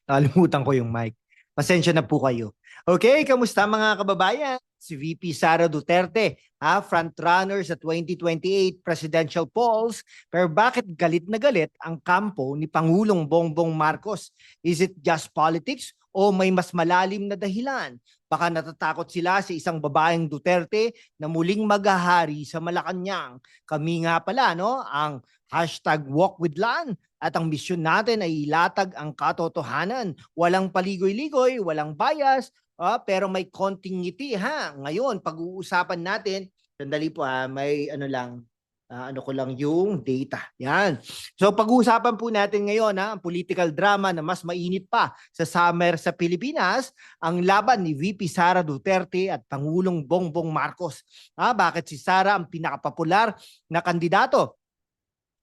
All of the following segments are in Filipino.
Nakalimutan ko yung mic. Pasensya na po kayo. Okay, kamusta mga kababayan? Si VP Sara Duterte, frontrunner sa 2028 presidential polls. Pero bakit galit na galit ang kampo ni Pangulong Bongbong Marcos? Is it just politics o may mas malalim na dahilan? Baka natatakot sila sa isang babaeng Duterte na muling maghahari sa Malacanang. Kami nga pala, no, ang #WalkWithLan. At ang misyon natin ay ilatag ang katotohanan. Walang paligoy-ligoy, walang bias, pero may konting ngiti ha. Ngayon, pag-uusapan natin, sandali po may ano lang, ano ko lang yung data. Yan. So pag-uusapan po natin ngayon ang political drama na mas mainit pa sa summer sa Pilipinas, ang laban ni VP Sara Duterte at Pangulong Bongbong Marcos. Bakit si Sara ang pinakapopular na kandidato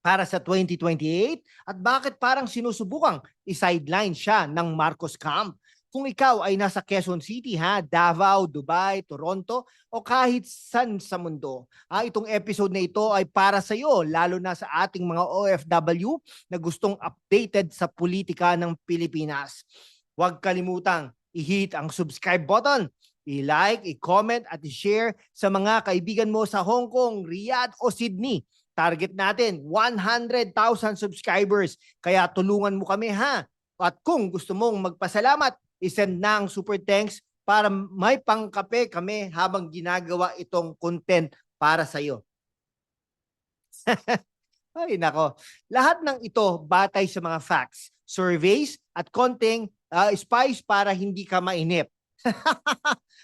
para sa 2028 at bakit parang sinusubukang i-sideline siya ng Marcos camp? Kung ikaw ay nasa Quezon City, Davao, Dubai, Toronto o kahit san sa mundo, itong episode na ito ay para sa iyo, lalo na sa ating mga OFW na gustong updated sa politika ng Pilipinas. Huwag kalimutang i-hit ang subscribe button, i-like, i-comment at i-share sa mga kaibigan mo sa Hong Kong, Riyadh o Sydney. Target natin 100,000 subscribers. Kaya tulungan mo kami At kung gusto mong magpasalamat, isend na ang super thanks para may pangkape kami habang ginagawa itong content para sa iyo. Ay nako. Lahat ng ito batay sa mga facts, surveys at konting spice para hindi ka mainip.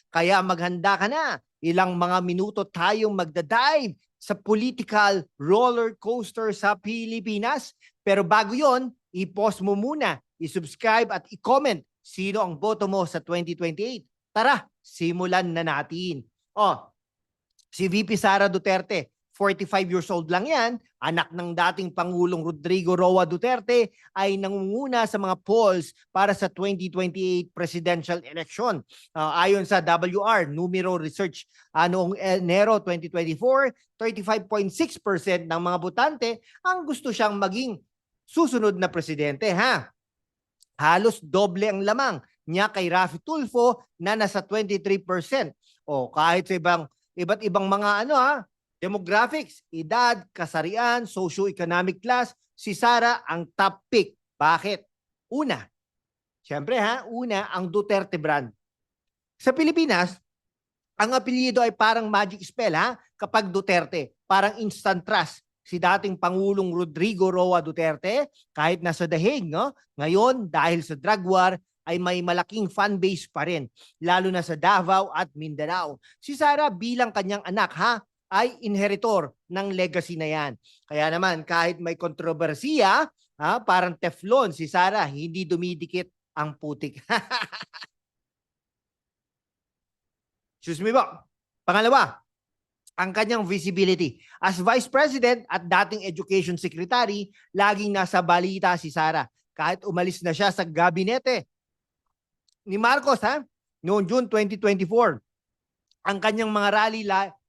Kaya maghanda ka na. Ilang mga minuto tayong magdadive sa political roller coaster sa Pilipinas. Pero bago yon, i-pause mo muna, i-subscribe at i-comment sino ang boto mo sa 2028. Tara, simulan na natin. Si VP Sara Duterte, 45 years old lang yan, anak ng dating Pangulong Rodrigo Roa Duterte, ay nangunguna sa mga polls para sa 2028 presidential election. Ayon sa WR Numero Research, noong Enero 2024, 35.6% ng mga botante ang gusto siyang maging susunod na presidente. Halos doble ang lamang niya kay Raffy Tulfo na nasa 23%. Kahit sa iba't ibang mga demographics, edad, kasarian, socio-economic class, si Sara ang top pick. Bakit? Una, syempre ang Duterte brand. Sa Pilipinas, ang apelyido ay parang magic spell kapag Duterte, parang instant trust. Si dating Pangulong Rodrigo Roa Duterte, kahit nasa The Hague, ngayon dahil sa drug war, ay may malaking fan base pa rin, lalo na sa Davao at Mindanao. Si Sara bilang kanyang anak ay inheritor ng legacy na yan. Kaya naman, kahit may kontrobersiya, parang Teflon si Sara, hindi dumidikit ang putik. Excuse me po. Pangalawa, ang kanyang visibility. As Vice President at dating Education Secretary, laging nasa balita si Sara. Kahit umalis na siya sa gabinete ni Marcos, noong June 2024, ang kanyang mga rally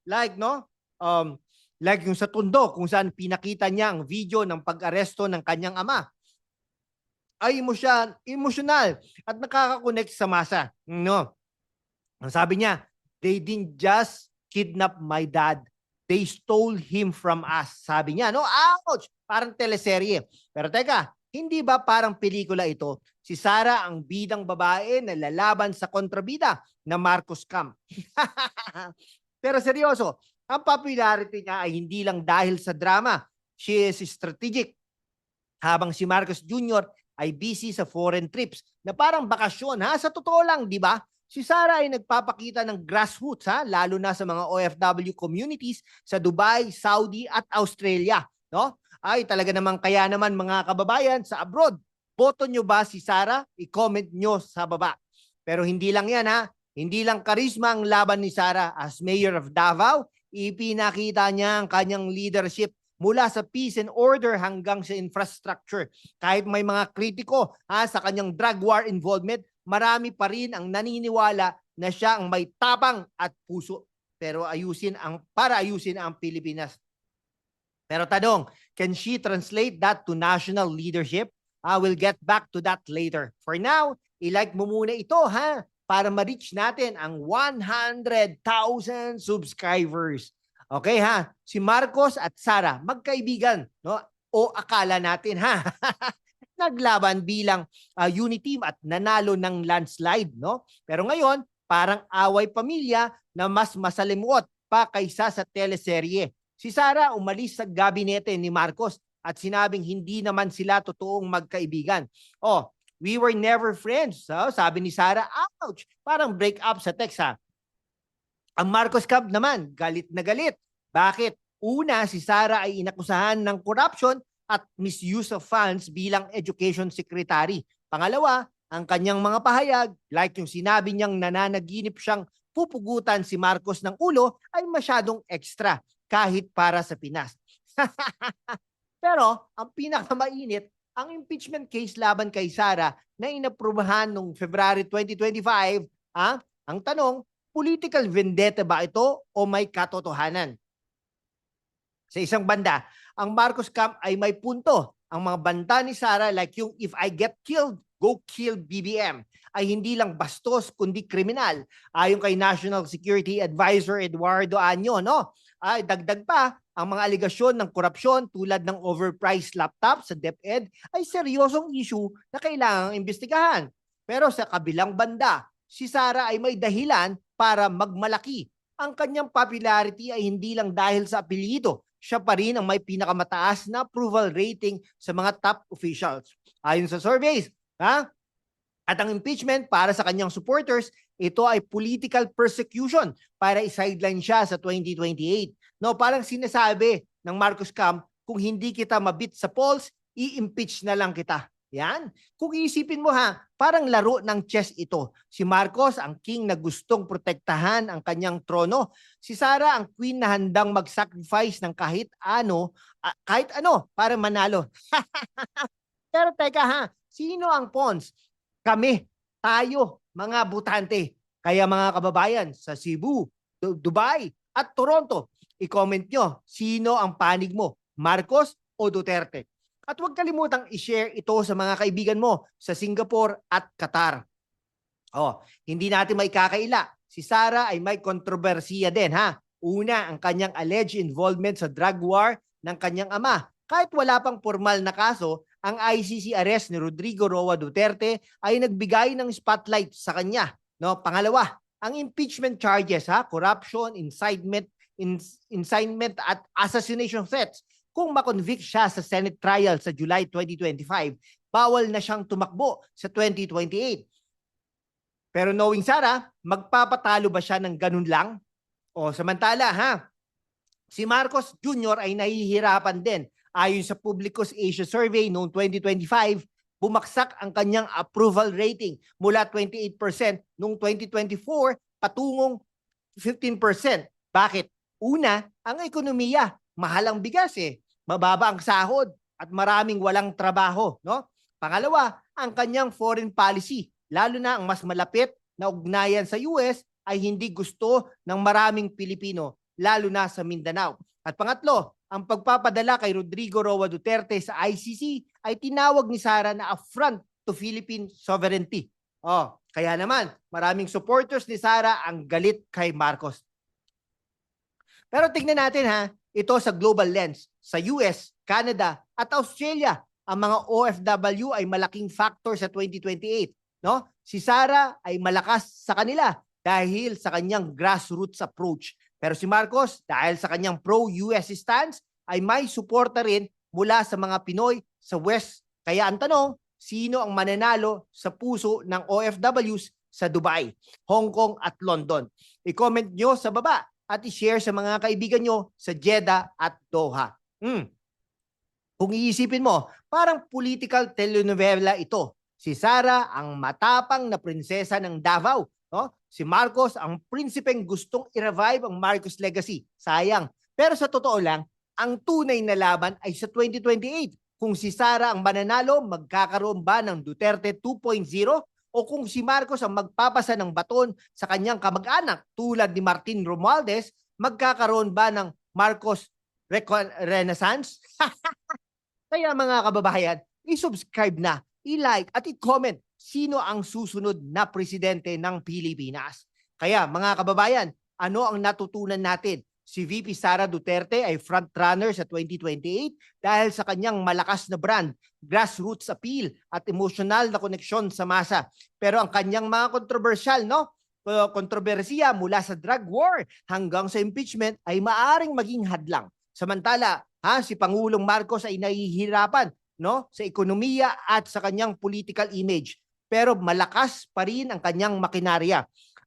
like yung sa Tondo kung saan pinakita niya ang video ng pag-aresto ng kanyang ama ay emosyonal at nakaka-connect sa masa. Ang sabi niya, they didn't just kidnap my dad, they stole him from us. Sabi niya, ouch! Parang teleserye. Pero teka, hindi ba parang pelikula ito? Si Sara ang bidang babae na lalaban sa kontrabida na Marcos Camp. Pero seryoso, ang popularity niya ay hindi lang dahil sa drama. She is strategic. Habang si Marcos Jr. ay busy sa foreign trips na parang bakasyon. Sa totoo lang, di ba? Si Sara ay nagpapakita ng grassroots, lalo na sa mga OFW communities sa Dubai, Saudi at Australia. Ay talaga naman, kaya naman mga kababayan sa abroad, boto nyo ba si Sara? I-comment nyo sa baba. Pero hindi lang yan Hindi lang karisma ang laban ni Sara as Mayor of Davao, ipinakita niya ang kanyang leadership mula sa peace and order hanggang sa infrastructure. Kahit may mga kritiko sa kanyang drug war involvement, marami pa rin ang naniniwala na siya ang may tapang at puso para ayusin ang Pilipinas. Pero tanong, can she translate that to national leadership? I will get back to that later. For now, i-like mo muna ito ha, para ma-reach natin ang 100,000 subscribers. Okay ha? Si Marcos at Sara, magkaibigan, no? O akala natin ha. Naglaban bilang unity team at nanalo ng landslide, no? Pero ngayon, parang away pamilya na mas masalimuot pa kaysa sa teleserye. Si Sara umalis sa gabinete ni Marcos at sinabing hindi naman sila totoong magkaibigan. Oh, we were never friends. So, sabi ni Sara, ouch, parang break up sa text ha. Ang Marcos Camp naman, galit na galit. Bakit? Una, si Sara ay inakusahan ng corruption at misuse of funds bilang education secretary. Pangalawa, ang kanyang mga pahayag, like yung sinabi niyang nananaginip siyang pupugutan si Marcos ng ulo, ay masyadong extra kahit para sa Pinas. Pero ang pinakamainit, ang impeachment case laban kay Sara na inaprubahan noong February 2025, ang tanong, political vendetta ba ito o may katotohanan? Sa isang banda, ang Marcos Camp ay may punto. Ang mga banta ni Sara like yung if I get killed, go kill BBM ay hindi lang bastos kundi kriminal. Ayon kay National Security Advisor Eduardo Año, no? Ay dagdag pa, ang mga aligasyon ng korupsyon tulad ng overpriced laptop sa DepEd ay seryosong issue na kailangang imbestigahan. Pero sa kabilang banda, si Sara ay may dahilan para magmalaki. Ang kanyang popularity ay hindi lang dahil sa apelyido. Siya pa rin ang may pinakamataas na approval rating sa mga top officials. Ayon sa surveys, at ang impeachment para sa kanyang supporters, ito ay political persecution para i-sideline siya sa 2028. No, parang sinasabi ng Marcos Camp, kung hindi kita mabit sa polls, i-impeach na lang kita. Yan. Kung iisipin mo parang laro ng chess ito. Si Marcos ang king na gustong protektahan ang kanyang trono. Si Sara ang queen na handang mag-sacrifice ng kahit ano para manalo. Pero teka sino ang pawns? Kami, tayo, mga butante. Kaya mga kababayan sa Cebu, Dubai at Toronto, i-comment nyo sino ang panig mo, Marcos o Duterte. At huwag kalimutang i-share ito sa mga kaibigan mo sa Singapore at Qatar. Hindi natin may kakaila. Si Sara ay may kontrobersiya din Una, ang kanyang alleged involvement sa drug war ng kanyang ama. Kahit wala pang formal na kaso, ang ICC arrest ni Rodrigo Roa Duterte ay nagbigay ng spotlight sa kanya. No? Pangalawa, ang impeachment charges, corruption, incitement at assassination threats. Kung makonvict siya sa Senate trial sa July 2025, bawal na siyang tumakbo sa 2028. Pero knowing Sara, magpapatalo ba siya ng ganun lang? O samantala si Marcos Jr. ay nahihirapan din. Ayon sa Publicus Asia Survey noong 2025, bumagsak ang kanyang approval rating mula 28% noong 2024 patungong 15%. Bakit? Una, ang ekonomiya. Mahal ang bigas mababa ang sahod at maraming walang trabaho, no? Pangalawa, ang kanyang foreign policy, lalo na ang mas malapit na ugnayan sa US ay hindi gusto ng maraming Pilipino, lalo na sa Mindanao. At pangatlo, ang pagpapadala kay Rodrigo Roa Duterte sa ICC ay tinawag ni Sara na affront to Philippine sovereignty. Kaya naman, maraming supporters ni Sara ang galit kay Marcos. Pero tignan natin ito sa global lens. Sa US, Canada at Australia, ang mga OFW ay malaking factor sa 2028. No? Si Sara ay malakas sa kanila dahil sa kanyang grassroots approach. Pero si Marcos, dahil sa kanyang pro-US stance, ay may suporta rin mula sa mga Pinoy sa West. Kaya ang tanong, sino ang mananalo sa puso ng OFWs sa Dubai, Hong Kong at London? I-comment nyo sa baba at i-share sa mga kaibigan nyo sa Jeddah at Doha. Kung iisipin mo, parang political telenovela ito. Si Sara ang matapang na prinsesa ng Davao. No? Si Marcos ang prinsipeng gustong i-revive ang Marcos legacy. Sayang. Pero sa totoo lang, ang tunay na laban ay sa 2028. Kung si Sara ang mananalo, magkakaroon ba ng Duterte 2.0? O kung si Marcos ang magpapasa ng baton sa kanyang kamag-anak tulad ni Martin Romualdez, magkakaroon ba ng Marcos Renaissance? Kaya mga kababayan, i-subscribe na, i-like at i-comment sino ang susunod na presidente ng Pilipinas. Kaya mga kababayan, ano ang natutunan natin? Si VP Sara Duterte ay frontrunner sa 2028 dahil sa kanyang malakas na brand, grassroots appeal at emosyonal na koneksyon sa masa. Pero ang kanyang mga kontrobersyal, kontrobersiya mula sa drug war hanggang sa impeachment ay maaring maging hadlang. Samantala, si Pangulong Marcos ay nahihirapan sa ekonomiya at sa kanyang political image. Pero malakas pa rin ang kanyang makinarya.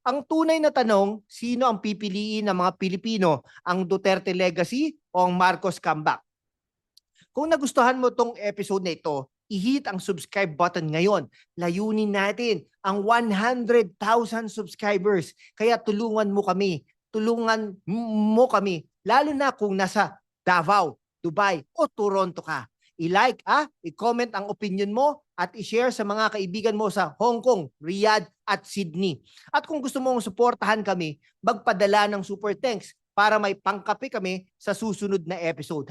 Ang tunay na tanong, sino ang pipiliin ng mga Pilipino, ang Duterte legacy o ang Marcos comeback? Kung nagustuhan mo tong episode na ito, i-hit ang subscribe button ngayon. Layunin natin ang 100,000 subscribers. Kaya tulungan mo kami, lalo na kung nasa Davao, Dubai o Toronto ka. I-like, i-comment ang opinion mo at i-share sa mga kaibigan mo sa Hong Kong, Riyadh at Sydney. At kung gusto mong suportahan kami, magpadala ng super thanks para may pangkape kami sa susunod na episode.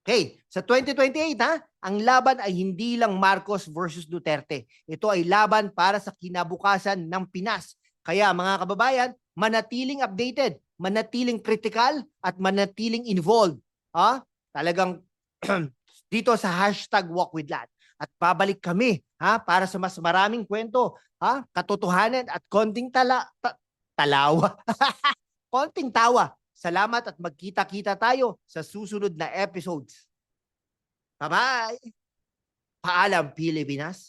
Okay, sa 2028 ang laban ay hindi lang Marcos versus Duterte. Ito ay laban para sa kinabukasan ng Pinas. Kaya mga kababayan, manatiling updated, manatiling critical at manatiling involved. Talagang dito sa #WalkWithLat. At babalik kami para sa mas maraming kwento, katotohanan at konting talawa. Konting tawa. Salamat at magkita-kita tayo sa susunod na episodes. Bye-bye! Paalam, Pilipinas!